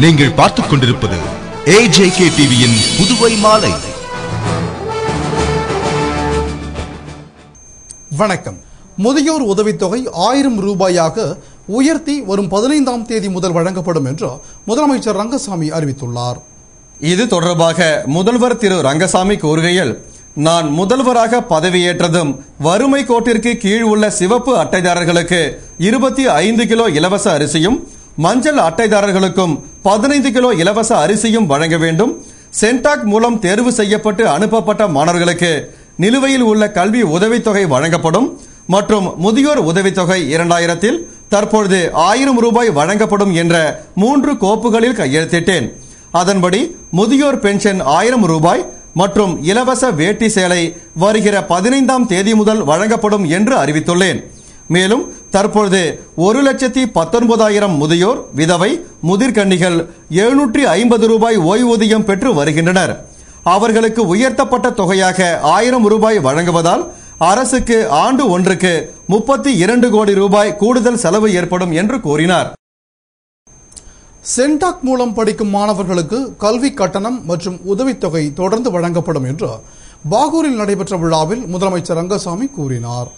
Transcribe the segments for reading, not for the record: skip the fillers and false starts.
நீங்கள் பார்த்துக் கொண்டிருப்பது AJK டிவியின் புதுவை மாலை. வணக்கம். முதியோர் உதவித்தொகை 1000 ரூபாயாக உயர்த்தி வரும் 15ஆம் தேதி முதல் வழங்கப்படும் என்று முதலமைச்சர் ரங்கசாமி அறிவித்துள்ளார். இது தொடர்பாக முதல்வர் திரு ரங்கசாமி கூறுகையில், நான் முதல்வராக பதவியேற்றதும் வறுமை கோட்டிற்கு கீழ் உள்ள சிவப்பு அட்டைதாரர்களுக்கு 25 கிலோ இலவச அரிசியும், மஞ்சள் அட்டைதாரர்களுக்கும் 15 கிலோ இலவச அரிசியும் வழங்க வேண்டும். சென்டாக் மூலம் தேர்வு செய்யப்பட்டு அனுப்பப்பட்ட மாணவர்களுக்கு நிலுவையில் உள்ள கல்வி உதவித்தொகை வழங்கப்படும் மற்றும் முதியோர் உதவித்தொகை 2000 தற்பொழுது 1000 ரூபாய் வழங்கப்படும் என்ற 3 கோப்புகளில் கையெழுத்திட்டேன். அதன்படி முதியோர் பென்ஷன் 1000 ரூபாய் மற்றும் இலவச வேட்டி சேலை வருகிற 15ஆம் தேதி முதல் வழங்கப்படும் என்று அறிவித்துள்ளேன். மேலும் தற்பொழுது 1,19,000 முதியோர், விதவை, முதிர்கன்னிகள் 750 ரூபாய் ஓய்வூதியம் பெற்று வருகின்றனர். அவர்களுக்கு உயர்த்தப்பட்ட தொகையாக 1000 ரூபாய் வழங்குவதால் அரசுக்கு ஆண்டு ஒன்றுக்கு 32 கோடி ரூபாய் கூடுதல் செலவு ஏற்படும் என்று கூறினார். சென்டாக் மூலம் படிக்கும் மாணவர்களுக்கு கல்வி கட்டணம் மற்றும் உதவித்தொகை தொடர்ந்து வழங்கப்படும் என்று பாகூரில் நடைபெற்ற விழாவில் முதலமைச்சர் ரங்கசாமி கூறினார்.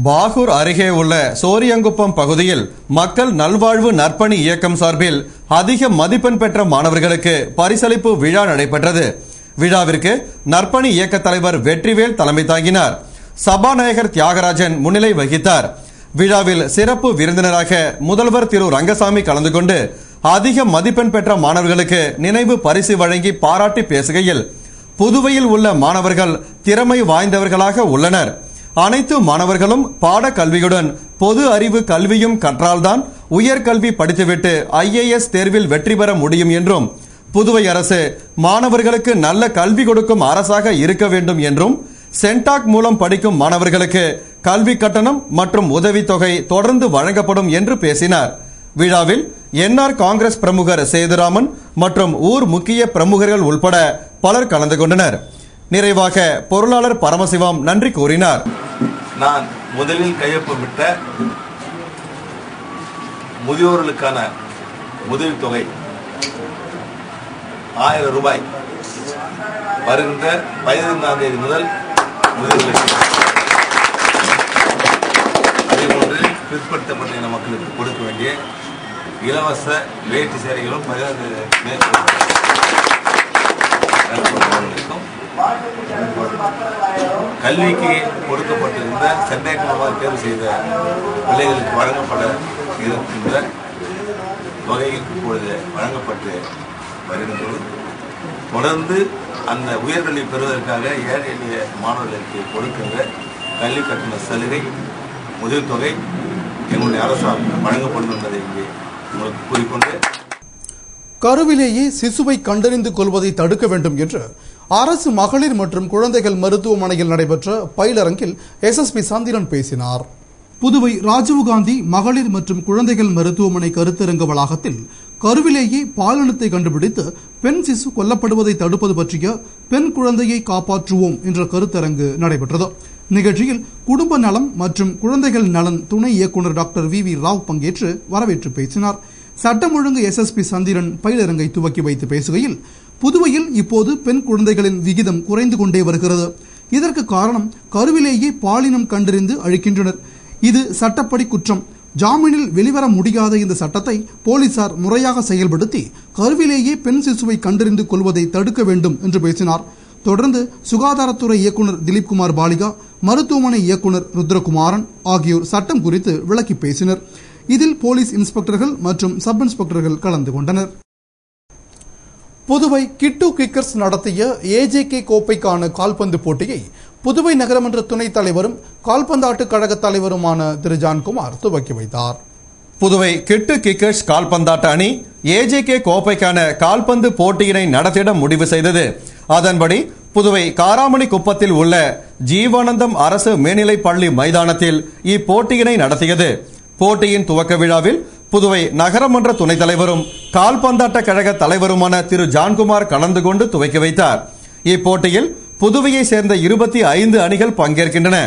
பாகூர் அருகே உள்ள சோரியங்குப்பம் பகுதியில் மக்கள் நல்வாழ்வு நற்பணி இயக்கம் சார்பில் அதிக மதிப்பெண் பெற்ற மாணவர்களுக்கு பரிசளிப்பு விழா நடைபெற்றது. விழாவிற்கு நற்பணி இயக்க தலைவர் வெற்றிவேல் தலைமை தாங்கினார். சபாநாயகர் தியாகராஜன் முன்னிலை வகித்தார். விழாவில் சிறப்பு விருந்தினராக முதல்வர் திரு ரங்கசாமி கலந்து கொண்டு அதிக மதிப்பெண் பெற்ற மாணவர்களுக்கு நினைவு பரிசு வழங்கி பாராட்டி பேசுகையில், புதுவையில் உள்ள மாணவர்கள் திறமை வாய்ந்தவர்களாக உள்ளனர். அனைத்து மாணவர்களும் பாட கல்வியுடன் பொது அறிவு கல்வியும் கற்றால்தான் உயர்கல்வி படித்துவிட்டு IAS தேர்வில் வெற்றி பெற முடியும் என்றும், புதுவை அரசு மாணவர்களுக்கு நல்ல கல்வி கொடுக்கும் அரசாக இருக்க வேண்டும் என்றும், சென்டாக் மூலம் படிக்கும் மாணவர்களுக்கு கல்வி கட்டணம் மற்றும் உதவித்தொகை தொடர்ந்து வழங்கப்படும் என்று பேசினார். விழாவில் NR காங்கிரஸ் பிரமுகர் சேதுராமன் மற்றும் ஊர் முக்கிய பிரமுகர்கள் உள்பட பலர் கலந்து கொண்டனர். நிறைவாக பொருளாளர் பரமசிவம் நன்றி கூறினார். நான் முதலில் கையொப்பமிட்ட முதியோர்களுக்கான உதவித்தொகை 1000 ரூபாய் வருகின்ற 15ஆம் தேதி முதல் முதியோர்களுக்கு, அதேபோன்று பிற்படுத்தப்பட்ட மக்களுக்கு கொடுக்க வேண்டிய இலவச வேட்டி சேலைகளும் 15 கல்விக்கு கொடுக்கப்பட்டிருந்த சென்டாக் மூலமாக தேர்வு செய்த பிள்ளைகளுக்கு வழங்கப்பட இருக்கின்ற தொகை இப்பொழுது வழங்கப்பட்டு வருகின்றது. தொடர்ந்து அந்த உயர்கல்வி பெறுவதற்காக ஏழை எளிய மாணவர்களுக்கு கொடுக்கின்ற கல்வி கட்டண சலுகை, உதவித்தொகை எங்களுடைய அரசால் வழங்கப்படும் என்பதை இங்கே உங்களுக்கு கூறிக்கொண்டு, கருவிலேயே சிசுவை கண்டறிந்து கொள்வதை தடுக்க வேண்டும் என்று அரசு மகளிர் மற்றும் குழந்தைகள் மருத்துவமனையில் நடைபெற்ற பயிலரங்கில் SSP சந்திரன் பேசினார். புதுவை ராஜீவ்காந்தி மகளிர் மற்றும் குழந்தைகள் மருத்துவமனை கருத்தரங்க வளாகத்தில் கருவிலேயே பாலினத்தை கண்டுபிடித்து பெண் சிசு கொல்லப்படுவதை தடுப்பது பற்றிய பெண் குழந்தையை காப்பாற்றுவோம் என்ற கருத்தரங்கு நடைபெற்றது. நிகழ்ச்சியில் குடும்ப நலம் மற்றும் குழந்தைகள் நலன் துணை இயக்குநர் டாக்டர் VV ராவ் பங்கேற்று வரவேற்று பேசினார். சட்டம் ஒழுங்கு SSP சந்திரன் பயிலரங்கை துவக்கி வைத்து பேசுகையில், புதுவையில் இப்போது பெண் குழந்தைகளின் விகிதம் குறைந்து கொண்டே வருகிறது. இதற்கு காரணம் கருவிலேயே பாலினம் கண்டறிந்து அழிக்கின்றனர். இது சட்டப்படி குற்றம். ஜாமீனில் வெளிவர முடியாத இந்த சட்டத்தை போலீசார் முறையாக செயல்படுத்தி கருவிலேயே பெண் சிசுவை கண்டறிந்து கொள்வதை தடுக்க வேண்டும் என்று பேசினார். தொடர்ந்து சுகாதாரத்துறை இயக்குநர் திலீப்குமார் பாலிகா, மருத்துவமனை இயக்குநர் ருத்ரகுமாரன் ஆகியோர் சட்டம் குறித்து விளக்கி பேசினர். இதில் போலீஸ் இன்ஸ்பெக்டர்கள் மற்றும் சப் இன்ஸ்பெக்டர்கள் கலந்து கொண்டனர். புதுவை கிட்டு கிக்கர்ஸ் நடத்திய AJK கோப்பைக்கான கால்பந்து போட்டியை புதுவை நகரமன்ற துணைத் தலைவரும் கால்பந்தாட்டு கழக தலைவருமான திரு ஜான்குமார் துவக்கி வைத்தார். புதுவை கிட்டு கிக்கர்ஸ் கால்பந்தாட்ட அணி AJK கோப்பைக்கான கால்பந்து போட்டியினை நடத்திட முடிவு செய்தது. அதன்படி புதுவை காராமணி குப்பத்தில் உள்ள ஜீவானந்தம் அரசு மேல்நிலைப் பள்ளி மைதானத்தில் இப்போட்டியினை நடத்தியது. போட்டியின் துவக்க விழாவில் புதுவை நகரமன்ற துணைத் தலைவரும் கால்பந்தாட்ட கழக தலைவருமான திரு ஜான்குமார் கலந்து கொண்டு துவக்கி வைத்தார். இப்போட்டியில் புதுவையை சேர்ந்த 25 அணிகள் பங்கேற்கின்றன.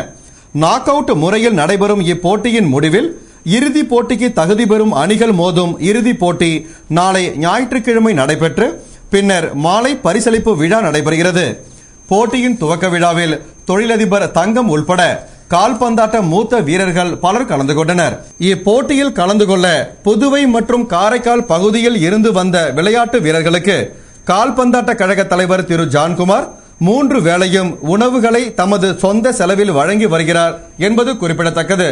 நாக் அவுட் முறையில் நடைபெறும் இப்போட்டியின் முடிவில் இறுதிப் போட்டிக்கு தகுதி பெறும் அணிகள் மோதும் இறுதிப் போட்டி நாளை ஞாயிற்றுக்கிழமை நடைபெற்று பின்னர் மாலை பரிசளிப்பு விழா நடைபெறுகிறது. போட்டியின் துவக்க விழாவில் தொழிலதிபர் தங்கம் உள்பட கால்பந்தாட்ட மூத்த வீரர்கள் பலர் கலந்து கொண்டனர். இப்போட்டியில் கலந்து கொள்ள புதுவை மற்றும் காரைக்கால் பகுதியில் இருந்து வந்த விளையாட்டு வீரர்களுக்கு கால்பந்தாட்ட கழக தலைவர் திரு ஜான்குமார் 3 வேளையும் உணவுகளை தமது சொந்த செலவில் வழங்கி வருகிறார் என்பது குறிப்பிடத்தக்கது.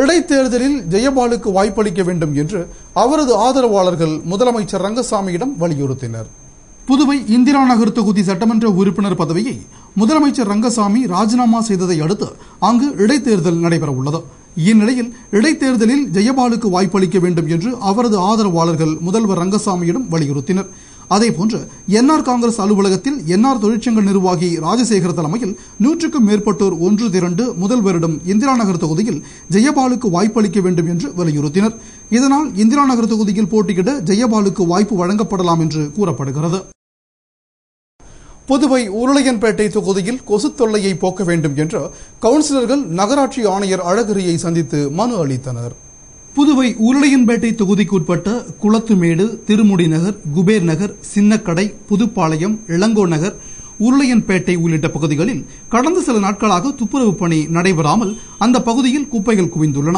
இடைத்தேர்தலில் ஜெயபாலுக்கு வாய்ப்பளிக்க வேண்டும் என்று அவரது ஆதரவாளர்கள் முதலமைச்சர் ரங்கசாமியிடம் வலியுறுத்தினர். புதுவை இந்திரா நகர் தொகுதி சட்டமன்ற உறுப்பினர் பதவியை முதலமைச்சர் ரங்கசாமி ராஜினாமா செய்ததை அடுத்து அங்கு இடைத்தேர்தல் நடைபெற உள்ளது. இந்நிலையில் இடைத்தேர்தலில் ஜெயபாலுக்கு வாய்ப்பளிக்க வேண்டும் என்று அவரது ஆதரவாளர்கள் முதல்வர் ரங்கசாமியிடம் வலியுறுத்தினர். அதேபோன்று என்ஆர் காங்கிரஸ் அலுவலகத்தில் என்ஆர் தொழிற்சங்க நிர்வாகி ராஜசேகர் தலைமையில் 100க்கும் மேற்பட்டோர் ஒன்று திரண்டு முதல்வரிடம் இந்திரா நகர் தொகுதியில் ஜெயபாலுக்கு வாய்ப்பளிக்க வேண்டும் என்று வலியுறுத்தினர். இதனால் இந்திரா நகர் தொகுதியில் போட்டியிட ஜெயபாலுக்கு வாய்ப்பு வழங்கப்படலாம் என்று கூறப்படுகிறது. புதுவை உருளையன்பேட்டை தொகுதியில் கொசு தொல்லையை போக்க வேண்டும் என்று கவுன்சிலர்கள் நகராட்சி ஆணையர் அழகிரியை சந்தித்து மனு அளித்தனர். புதுவை உருளையன்பேட்டை தொகுதிக்குட்பட்ட குளத்துமேடு, திருமுடி நகர், குபேர் நகர், சின்னக்கடை, புதுப்பாளையம், இளங்கோ நகர், உருளையன்பேட்டை உள்ளிட்ட பகுதிகளில் கடந்த சில நாட்களாக துப்புரவு பணி நடைபெறாமல் அந்த பகுதியில் குப்பைகள் குவிந்துள்ளன.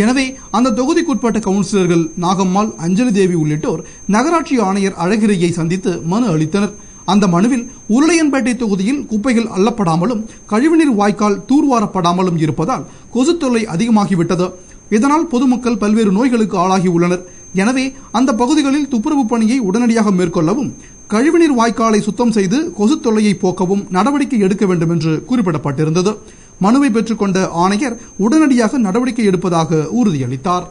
எனவே அந்த தொகுதிக்குட்பட்ட கவுன்சிலர்கள் நாகம்மாள், அஞ்சலி தேவி உள்ளிட்டோர் நகராட்சி ஆணையர் அழகிரியை சந்தித்து மனு அளித்தனர். அந்த மனுவில் உருளையன்பேட்டை தொகுதியில் குப்பைகள் அள்ளப்படாமலும் கழிவுநீர் வாய்க்கால் தூர்வாரப்படாமலும் இருப்பதால் கொசு தொல்லை அதிகமாகிவிட்டது. இதனால் பொதுமக்கள் பல்வேறு நோய்களுக்கு ஆளாகி உள்ளனர். எனவே அந்த பகுதிகளில் துப்புரவு பணியை உடனடியாக மேற்கொள்ளவும், கழிவுநீர் வாய்க்காலை சுத்தம் செய்து கொசு தொல்லையை போக்கவும் நடவடிக்கை எடுக்க வேண்டும் என்று குறிப்பிடப்பட்டிருந்தது. மனுவை பெற்றுக்கொண்ட ஆணையர் உடனடியாக நடவடிக்கை எடுப்பதாக உறுதியளித்தார்.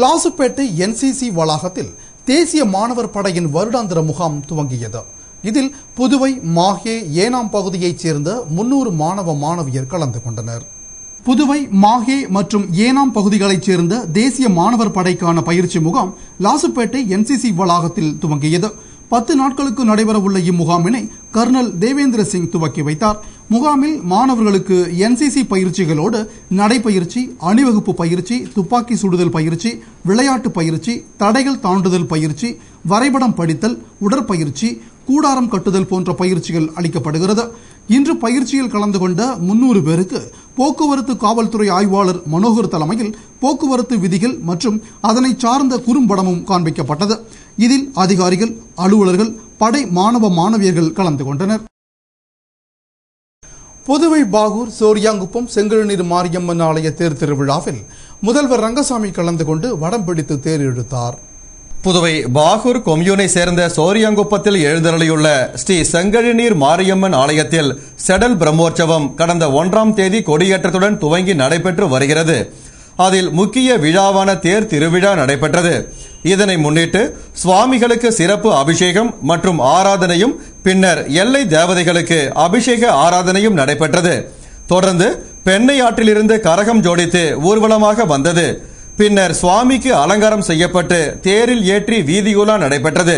லாசுப்பேட்டை NCC வளாகத்தில் தேசிய மாணவர் படையின் வருடாந்திர முகாம் துவங்கியது. இதில் புதுவை, மாஹே, ஏனாம் பகுதியைச் சேர்ந்த 300 மாணவ மாணவியர் கலந்து கொண்டனர். புதுவை, மாஹே மற்றும் ஏனாம் பகுதிகளைச் சேர்ந்த தேசிய மாணவர் படைக்கான பயிற்சி முகாம் லாசுப்பேட்டை NCC வளாகத்தில் துவங்கியது. 10 நாட்களுக்கு நடைபெறவுள்ள இம்முகாமினை கர்னல் தேவேந்திர சிங் துவக்கி வைத்தார். முகாமில் மாணவர்களுக்கு NCC பயிற்சிகளோடு நடைப்பயிற்சி, அணிவகுப்பு பயிற்சி, துப்பாக்கி சுடுதல் பயிற்சி, விளையாட்டு பயிற்சி, தடைகள் தாண்டுதல் பயிற்சி, வரைபடம் படித்தல், உடற்பயிற்சி, கூடாரம் கட்டுதல் போன்ற பயிற்சிகள் அளிக்கப்படுகிறது. இன்று பயிற்சியில் கலந்து கொண்ட 300 பேருக்கு போக்குவரத்து காவல்துறை ஆய்வாளர் மனோகர் தலைமையில் போக்குவரத்து விதிகள் மற்றும் அதனை சார்ந்த குறும்படமும் காண்பிக்கப்பட்டது. இதில் அதிகாரிகள், அலுவலர்கள், படை மாணவ மாணவியர்கள் கலந்து கொண்டனர். புதுவை பாகூர், சோரியாங்குப்பம் செங்கழுநீர் மாரியம்மன் ஆலய தேர் திருவிழாவில் முதல்வர் ரங்கசாமி கலந்து கொண்டு வடம் பிடித்து தேர் இழுத்தார். புதுவை பாகூர் கொம்யூனை சேர்ந்த சோரியாங்குப்பத்தில் எழுந்தருளியுள்ள ஸ்ரீ செங்கழுநீர் மாரியம்மன் ஆலயத்தில் செடல் பிரம்மோற்சவம் கடந்த 1ஆம் தேதி கொடியேற்றத்துடன் துவங்கி நடைபெற்று வருகிறது. அதில் முக்கிய விழாவான தேர் திருவிழா நடைபெற்றது. இதனை முன்னிட்டு சுவாமிகளுக்கு சிறப்பு அபிஷேகம் மற்றும் ஆராதனையும், பின்னர் எல்லை தேவதைகளுக்கு அபிஷேக ஆராதனையும் நடைபெற்றது. தொடர்ந்து பெண்ணை ஆற்றிலிருந்து கரகம் ஜோடித்து ஊர்வலமாக வந்தது. பின்னர் சுவாமிக்கு அலங்காரம் செய்யப்பட்டு தேரில் ஏற்றி வீதியுலா நடைபெற்றது.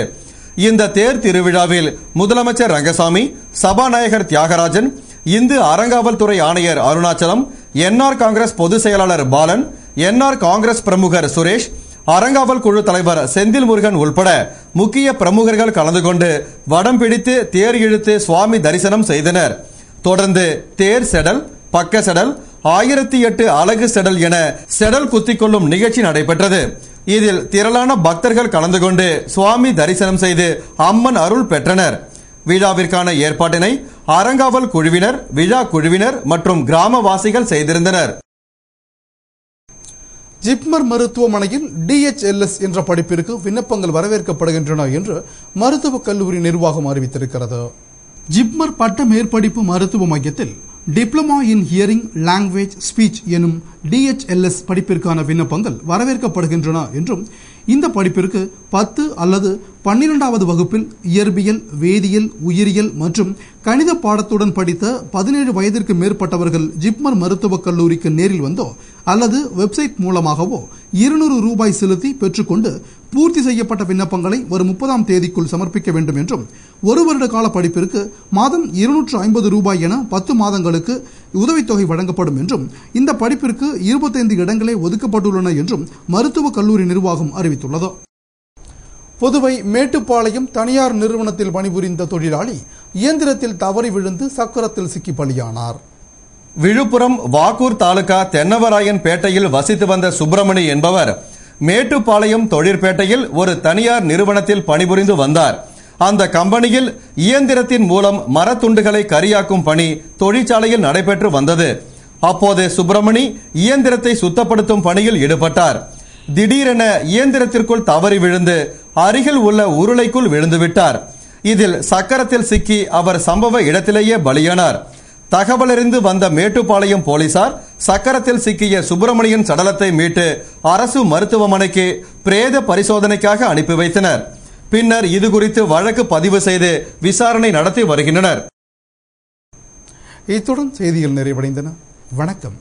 இந்த தேர் திருவிழாவில் முதலமைச்சர் ரங்கசாமி, சபாநாயகர் தியாகராஜன், இந்து அறங்காவல்துறை ஆணையர் அருணாச்சலம், என்ஆர் காங்கிரஸ் பொதுச் செயலாளர் பாலன், என்ஆர் காங்கிரஸ் பிரமுகர் சுரேஷ், அறங்காவல் குழு தலைவர் செந்தில் முருகன் உள்பட முக்கிய பிரமுகர்கள் கலந்து கொண்டு வடம் பிடித்து தேர் இழுத்து சுவாமி தரிசனம் செய்தனர். தொடர்ந்து தேர் செடல், பக்க செடல், 1008 அலகு செடல் என செடல் குத்திக்கொள்ளும் நிகழ்ச்சி நடைபெற்றது. இதில் திரளான பக்தர்கள் கலந்து கொண்டு சுவாமி தரிசனம் செய்து அம்மன் அருள் பெற்றனர். விழாவிற்கான ஏற்பாட்டினை அறங்காவல் குழுவினர், விழா குழுவினர் மற்றும் கிராமவாசிகள் செய்திருந்தனர். ஜிப்மர் மருத்துவமனையில் DHLS என்ற படிப்பிற்கு விண்ணப்பங்கள் வரவேற்கப்படுகின்றன என்று மருத்துவக் கல்லூரி நிர்வாகம் அறிவித்திருக்கிறது. ஜிப்மர் பட்ட மேற்படிப்பு மருத்துவ மையத்தில் diploma in hearing language speech எனும் DHLS படிப்பிற்கான விண்ணப்பங்கள் வரவேற்கப்படுகின்றன என்றும், இந்த படிப்பிற்கு 10 அல்லது 12வது வகுப்பில் இயற்பியல், வேதியியல், உயிரியல் மற்றும் கணித பாடத்துடன் படித்த 17 வயதிற்கு மேற்பட்டவர்கள் ஜிப்மர் மருத்துவக் கல்லூரிக்கு நேரில் வந்தோ அல்லது வெப்சைட் மூலமாகவோ 200 ரூபாய் செலுத்தி பெற்றுக்கொண்டு பூர்த்தி செய்யப்பட்ட விண்ணப்பங்களை வரும் 30ஆம் தேதிக்குள் சமர்ப்பிக்க வேண்டும் என்றும், 1 வருட கால படிப்பிற்கு மாதம் 250 ரூபாய் என 10 மாதங்களுக்கு உதவித்தொகை வழங்கப்படும் என்றும் இந்த படிப்பிற்கு 25 இடங்களே ஒதுக்கப்பட்டுள்ளன என்றும் மருத்துவக் கல்லூரி நிர்வாகம் அறிவித்துள்ளது. புதுவை மேட்டுப்பாளையம் தனியார் நிறுவனத்தில் பணிபுரிந்த தொழிலாளி இயந்திரத்தில் தவறி விழுந்து சக்கரத்தில் சிக்கி பலியானார். விழுப்புரம் வாக்கூர் தாலுகா தென்னவராயன் பேட்டையில் வசித்து வந்த சுப்பிரமணி என்பவர் மேட்டுப்பாளையம் தொழிற்பேட்டையில் ஒரு தனியார் நிறுவனத்தில் பணிபுரிந்து வந்தார். அந்த கம்பெனியில் இயந்திரத்தின் மூலம் மரத்துண்டுகளை கரியாக்கும் பணி தொழிற்சாலையில் நடைபெற்று வந்தது. அப்போது சுப்பிரமணி இயந்திரத்தை சுத்தப்படுத்தும் பணியில் ஈடுபட்டார். திடீரென இயந்திரத்திற்குள் தவறி விழுந்து அருகில் உள்ள உருளைக்குள் விழுந்துவிட்டார். இதில் சக்கரத்தில் சிக்கி அவர் சம்பவ இடத்திலேயே பலியானார். தகவலறிந்து வந்த மேட்டுப்பாளையம் போலீசார் சக்கரத்தில் சிக்கிய சுப்பிரமணியின் சடலத்தை மீட்டு அரசு மருத்துவமனைக்கு பிரேத பரிசோதனைக்காக அனுப்பி வைத்தனர். பின்னர் இதுகுறித்து வழக்கு பதிவு செய்து விசாரணை நடத்தி வருகின்றனர். இத்துடன் செய்திகள் நிறைவடைந்தன. வணக்கம்.